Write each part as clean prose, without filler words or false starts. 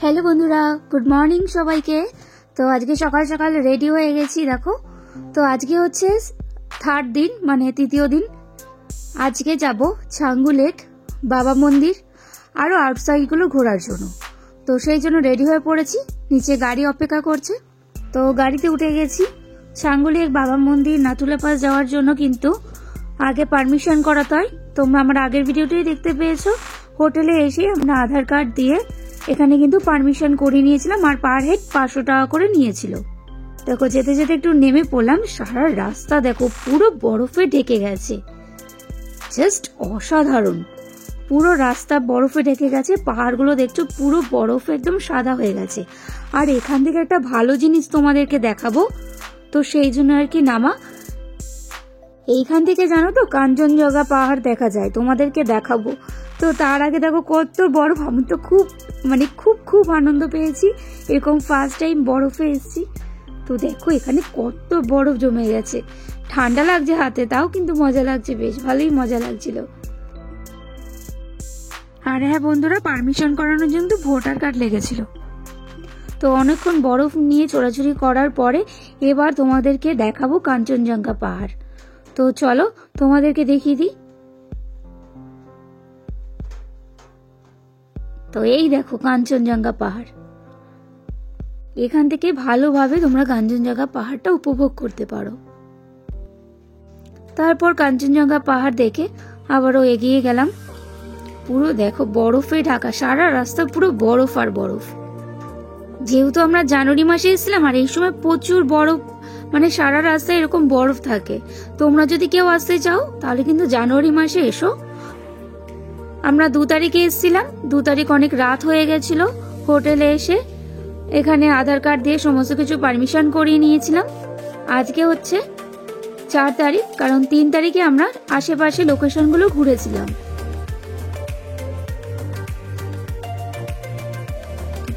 Hello বন্ধুরা, good morning সবাইকে। তো আজকে সকাল সকাল রেডি হয়ে গেছি, দেখো। তো আজকে হচ্ছে থার্ড দিন, মানে তৃতীয় দিন। আজকে যাব ছাঙ্গু লেক, বাবা মন্দির আরও আউটসাইডগুলো ঘোরার জন্য। তো সেই জন্য রেডি হয়ে পড়েছি, নিচে গাড়ি অপেক্ষা করছে। তো গাড়িতে উঠে গেছি। ছাঙ্গু লেক, বাবা মন্দির, নাথুলা পাস যাওয়ার জন্য কিন্তু আগে পারমিশন করাতে হয়। তোমরা আমার আগের ভিডিওটাই দেখতে পেয়েছো। হোটেলে এসে আমরা আধার কার্ড দিয়ে এখানে কিন্তু পারমিশন করিয়ে নিয়েছিলাম, আর পার হেড 500 টাকা করে নিয়েছিল। দেখো যেতে যেতে একটু নেমে পড়লাম। সারা রাস্তা দেখো পুরো বরফে ঢেকে গেছে, জাস্ট অসাধারণ। পুরো রাস্তা বরফে ঢেকে গেছে, পাহাড়গুলো দেখছো পুরো বরফে একদম সাদা হয়ে গেছে। আর এখান থেকে একটা ভালো জিনিস তোমাদেরকে দেখাবো, তো সেই জন্য আর কি নামা। এইখান থেকে জানো তো কাঞ্চনজঙ্ঘা পাহাড় দেখা যায়, তোমাদেরকে দেখাবো। তো তার আগে দেখো কত বরফ। আমি তো খুব আনন্দ পেয়েছি, এরকম ফার্স্ট টাইম বরফে এসেছি। তো দেখো এখানে কত বরফ জমে গেছে, ঠান্ডা লাগছে হাতে, তাও কিন্তু মজা লাগছে, বেশ ভালোই মজা লাগছিল। আর হ্যাঁ বন্ধুরা, পারমিশন করানোর জন্য তো ভোটার কার্ড লেগেছিল। তো অনেকক্ষণ বরফ নিয়ে চোরাচুরি করার পরে এবার তোমাদেরকে দেখাবো কাঞ্চনজঙ্ঘা পাহাড়। তো চলো তোমাদেরকে দেখিয়ে দিই। তো এই দেখো কাঞ্চনজঙ্ঘা পাহাড়। এখান থেকে ভালোভাবে তোমরা কাঞ্চনজঙ্ঘা পাহাড়টা উপভোগ করতে পারো। তারপর কাঞ্চনজঙ্ঘা পাহাড় দেখে আবারও এগিয়ে গেলাম। পুরো দেখো বরফে ঢাকা, সারা রাস্তা পুরো বরফ আর বরফ। যেহেতু আমরা জানুয়ারি মাসে এসেছিলাম, আর এই সময় প্রচুর বরফ, মানে সারা রাস্তায় এরকম বরফ থাকে। তোমরা যদি কেউ আসতে চাও তাহলে কিন্তু জানুয়ারি মাসে এসো। আমরা 2 তারিখে এসেছিলাম, 2 তারিখ অনেক রাত হয়ে গেছিল। হোটেলে এসে এখানে আধার কার্ড দিয়ে সমস্ত কিছু পারমিশন করিয়ে নিয়েছিলাম। আজকে হচ্ছে 4 তারিখ, কারণ 3 তারিখে আমরা আশেপাশে লোকেশনগুলো ঘুরেছিলাম।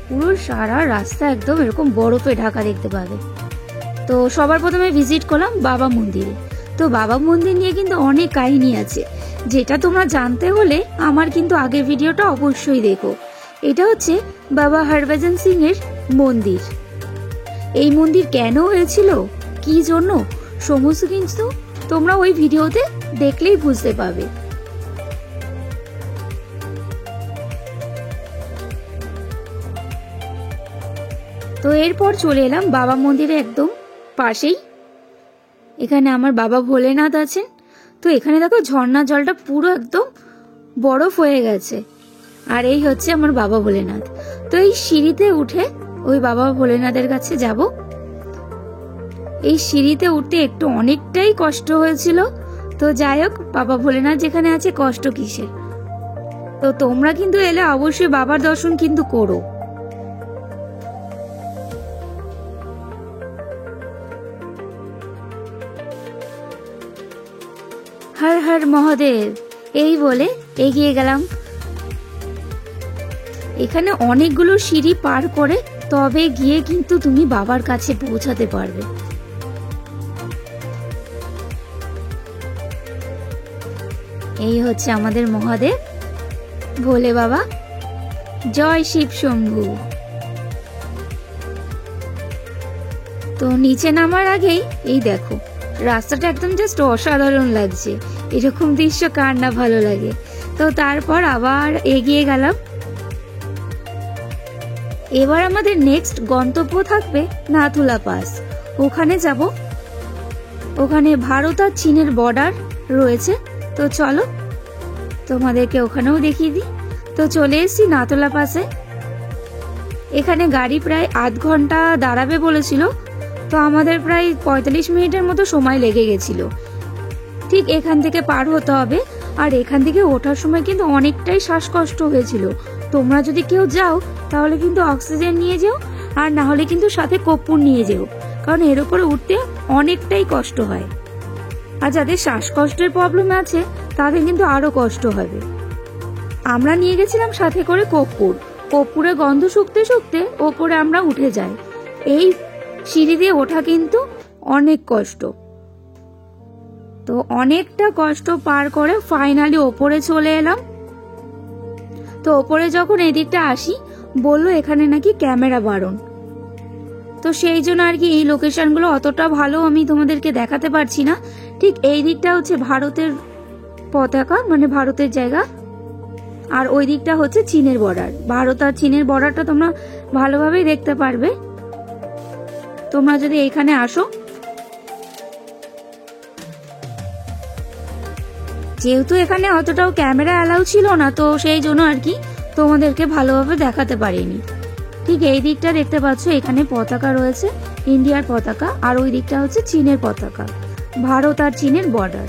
পুরো সারা রাস্তা একদম এরকম বরফে ঢাকা দেখতে পাবে। তো সবার প্রথমে ভিজিট করলাম বাবা মন্দিরে। তো বাবা মন্দির নিয়ে কিন্তু অনেক কাহিনী আছে, যেটা তোমরা জানতে হলে আমার কিন্তু আগের ভিডিওটা অবশ্যই দেখো। এটা হচ্ছে বাবা হরভজন সিং এর মন্দির। এই মন্দির কেন হয়েছিল, কি জন্য, সমস্ত কিন্তু তোমরা ওই ভিডিওতে দেখলেই বুঝতে পারবে। তো এরপর চলে এলাম বাবা মন্দিরে একদম পাশেই। এখানে আমার বাবা ভোলেনাথ আছেন। তো এখানে দেখো ঝর্ণা জলটা পুরো একদম বরফ হয়ে গেছে, আর এই হচ্ছে আমার বাবা ভোলেনাথ। তো এই সিঁড়িতে উঠে ওই বাবা ভোলেনাথের কাছে যাব। এই সিঁড়িতে উঠতে একটু অনেকটাই কষ্ট হয়েছিল। তো যাই হোক, বাবা ভোলেনাথ যেখানে আছে কষ্ট কিসের। তো তোমরা কিন্তু এলে অবশ্যই বাবার দর্শন কিন্তু করো। হর হর মহাদেব এই বলে এগিয়ে গেলাম। এখানে অনেকগুলো সিঁড়ি পার করে তবে গিয়ে কিন্তু তুমি বাবার কাছে পৌঁছাতে পারবে। এই হচ্ছে আমাদের মহাদেব ভোলে বাবা। জয় শিব শম্ভু। তো নিচে নামার আগেই এই দেখো রাস্তাটা একদম জাস্ট অসাধারণ লাগছে। এরকম দৃশ্য কার না ভালো লাগে। তো তারপর আবার এগিয়ে গেলাম। এবার আমাদের নেক্সট গন্তব্য থাকবে নাথুলা পাস। ওখানে যাব। ওখানে ভারত আর চীনের বর্ডার রয়েছে। তো চলো তোমাদেরকে ওখানেও দেখিয়ে দিই। তো চলে এসেছি নাথুলা পাসে। এখানে গাড়ি প্রায় আধ ঘন্টা দাঁড়াবে বলেছিল, তো আমাদের প্রায় 45 মিনিটের মতো সময় লেগে গেছিল। ঠিক এখান থেকে পার হতে হবে। আর এখান থেকে ওঠার সময় কিন্তু অনেকটাই শ্বাসকষ্ট হয়েছিল। তোমরা যদি কেউ যাও তাহলে কিন্তু অক্সিজেন নিয়ে যেও, আর না হলে কিন্তু সাথে কর্পূর নিয়ে যেও, কারণ এর উপরে উঠতে অনেকটাই কষ্ট হয়। আর যাদের শ্বাসকষ্টের প্রবলেম আছে তাদের কিন্তু আরো কষ্ট হবে। আমরা নিয়ে গেছিলাম সাথে করে কর্পূর। কর্পূরের গন্ধ শুকতে শুকতে ওপরে আমরা উঠে যাই। এই সিঁড়ি দিয়ে ওঠা কিন্তু অনেক কষ্ট। তো অনেকটা কষ্ট পার করে ফাইনালি ওপরে চলে এলাম। তো ওপরে যখন এদিকটা আসি, বললো এখানে নাকি ক্যামেরা বারণ। তো সেই জন্য আর কি এই লোকেশনগুলো অতটা ভালো আমি তোমাদেরকে দেখাতে পারছি না। ঠিক এই দিকটা হচ্ছে ভারতের পতাকা, মানে ভারতের জায়গা, আর ওই দিকটা হচ্ছে চীনের বর্ডার। ভারত আর চীনের বর্ডারটা তোমরা ভালোভাবেই দেখতে পারবে তোমরা যদি এখানে আসো। যেহেতু এখানে অতটাও ক্যামেরা অ্যালাউ ছিল না, তো সেই জন্য আর কি তোমাদেরকে ভালোভাবে দেখাতে পারিনি। ঠিক এই দিকটা দেখতে পাচ্ছ, এখানে পতাকা রয়েছে, ইন্ডিয়ার পতাকা, আর ওই দিকটা হচ্ছে চীনের পতাকা, ভারত আর চীনের বর্ডার।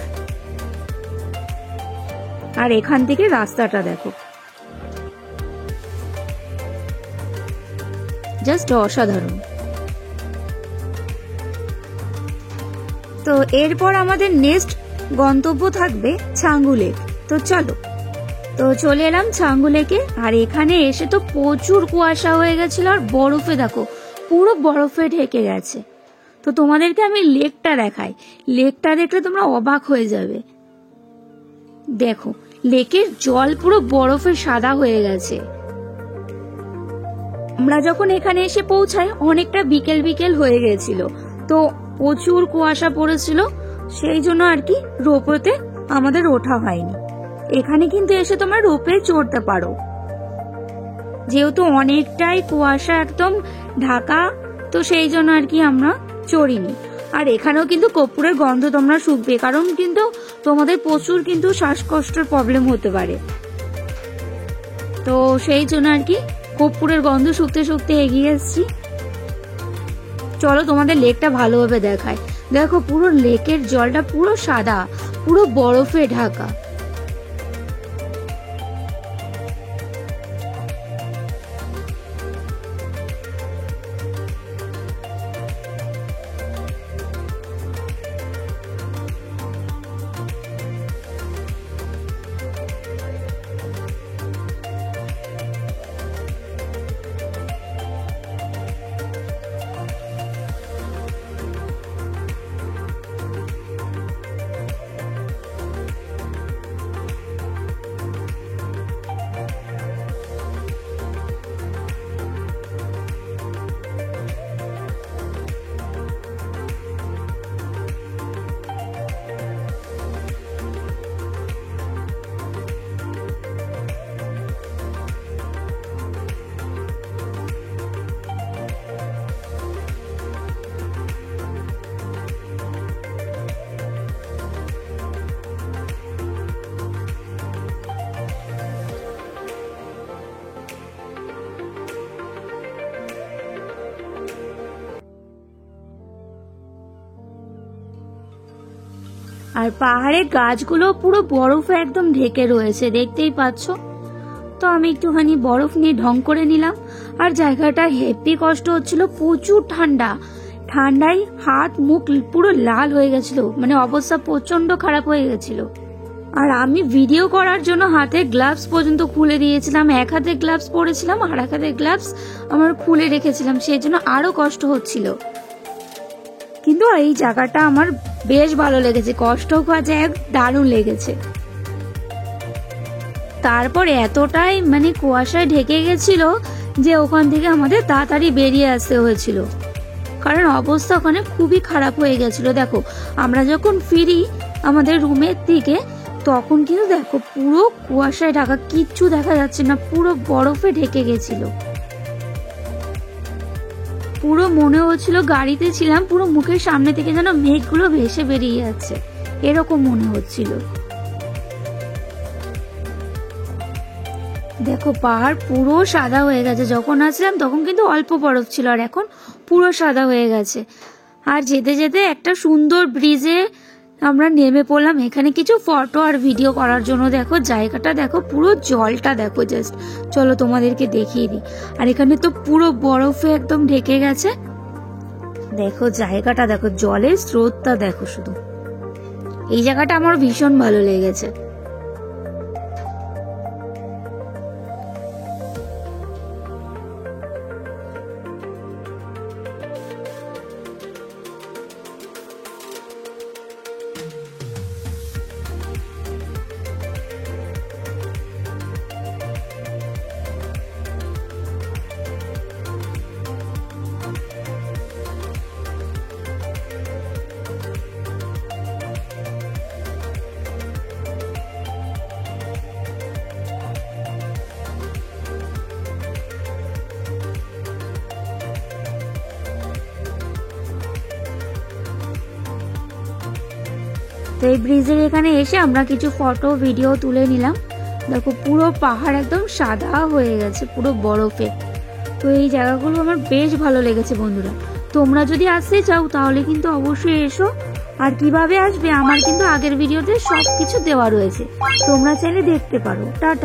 আর এখান থেকে রাস্তাটা দেখো, জাস্ট অসাধারণ। তো এরপর আমাদের নেক্সট গন্তব্য থাকবে ছাঙ্গু লেক। তো চলো, তো চলে এলাম ছাঙ্গু লেকে। আর এখানে এসে তো প্রচুর কুয়াশা হয়ে গেছিল, আর বরফে দেখো পুরো বরফে ঢেকে গেছে। তো তোমাদেরকে আমি লেকটা দেখাই, লেকটা দেখলে তোমরা অবাক হয়ে যাবে। দেখো লেকের জল পুরো বরফে সাদা হয়ে গেছে। আমরা যখন এখানে এসে পৌঁছাই অনেকটা বিকেল বিকেল হয়ে গেছিল, তো প্রচুর কুয়াশা পড়েছিল, সেই জন্য আর কি রোপওয়েতে আমাদের ওঠা হয়নি। এখানে কিন্তু এসে তোমরা রোপওয়ে চড়তে পারো, যেহেতু অনেকটাই কুয়াশা একদম ঢাকা, তো সেই জন্য আর কি আমরা চড়িনি। আর এখানেও কিন্তু কর্পূরের গন্ধ তোমরা শুকবে, কারণ কিন্তু তোমাদের প্রচুর কিন্তু শ্বাসকষ্টের প্রবলেম হতে পারে, তো সেই জন্য আর কি কর্পূরের গন্ধ শুকতে শুকতে এগিয়ে এসছি। চলো তোমাদের লেকটা ভালোভাবে দেখায়। দেখো পুরো লেকের জলটা পুরো সাদা, পুরো বরফে ঢাকা। আর পাহাড়ের গাছগুলো পুরো বরফে একদম ঢেকে রয়েছে, দেখতেই পাচ্ছ। তো আমি একটুখানি বরফ নিয়ে ঢং করে নিলাম। আর জায়গাটা হেভি কষ্ট হচ্ছিল, প্রচুর ঠান্ডা, ঠান্ডায় হাত মুখ পুরো লাল হয়ে গেছিল, মানে অবস্থা প্রচন্ড খারাপ হয়ে গেছিল। আর আমি ভিডিও করার জন্য হাতে গ্লাভস পর্যন্ত খুলে দিয়েছিলাম, এক হাতে গ্লাভস পরেছিলাম আর এক হাতে গ্লাভস আমার খুলে রেখেছিলাম, সেই জন্য আরো কষ্ট হচ্ছিল। কিন্তু এই জায়গাটা আমার বেশ ভালো লেগেছে, কষ্ট যায় দারুণ লেগেছে। তারপর এতটাই মানে কুয়াশায় ঢেকে গেছিল যে ওখান থেকে আমাদের তাড়াতাড়ি বেরিয়ে আসতে হয়েছিল, কারণ অবস্থা ওখানে খুবই খারাপ হয়ে গেছিল। দেখো আমরা যখন ফিরি আমাদের রুমের দিকে, তখন কিন্তু দেখো পুরো কুয়াশায় ঢাকা, কিচ্ছু দেখা যাচ্ছে না, পুরো বরফে ঢেকে গেছিল। পুরো মনে হচ্ছিল গাড়িতে ছিলাম, পুরো মুখের সামনে থেকে যেন মেঘগুলো ভেসে বেরিয়ে যাচ্ছে, এরকম মনে হচ্ছিল। দেখো পাহাড় পুরো সাদা হয়ে গেছে, যখন আসলাম তখন কিন্তু অল্প বরফ ছিল, আর এখন পুরো সাদা হয়ে গেছে। আর যেতে যেতে একটা সুন্দর ব্রিজে আমরা নেমে পড়লাম, এখানে কিছু ফটো আর ভিডিও করার জন্য। দেখো জায়গাটা দেখো, পুরো জলটা দেখো, জাস্ট চলো তোমাদেরকে দেখিয়ে দিই। আর এখানে তো পুরো বরফে একদম ঢেকে গেছে, দেখো জায়গাটা দেখো, জলের স্রোতটা দেখো শুধু। এই জায়গাটা আমার ভীষণ ভালো লেগেছে। তো এই ব্রিজের এখানে এসে আমরা কিছু ফটো ভিডিও তুলে নিলাম। দেখো পুরো পাহাড় একদম সাদা হয়ে গেছে, পুরো বরফে। তো এই জায়গাগুলো আমার বেশ ভালো লেগেছে বন্ধুরা। তোমরা যদি আসতে চাও তাহলে কিন্তু অবশ্যই এসো। আর কিভাবে আসবে আমার কিন্তু আগের ভিডিওতে সবকিছু দেওয়া রয়েছে, তোমরা চাইলে দেখতে পারো। টাটা।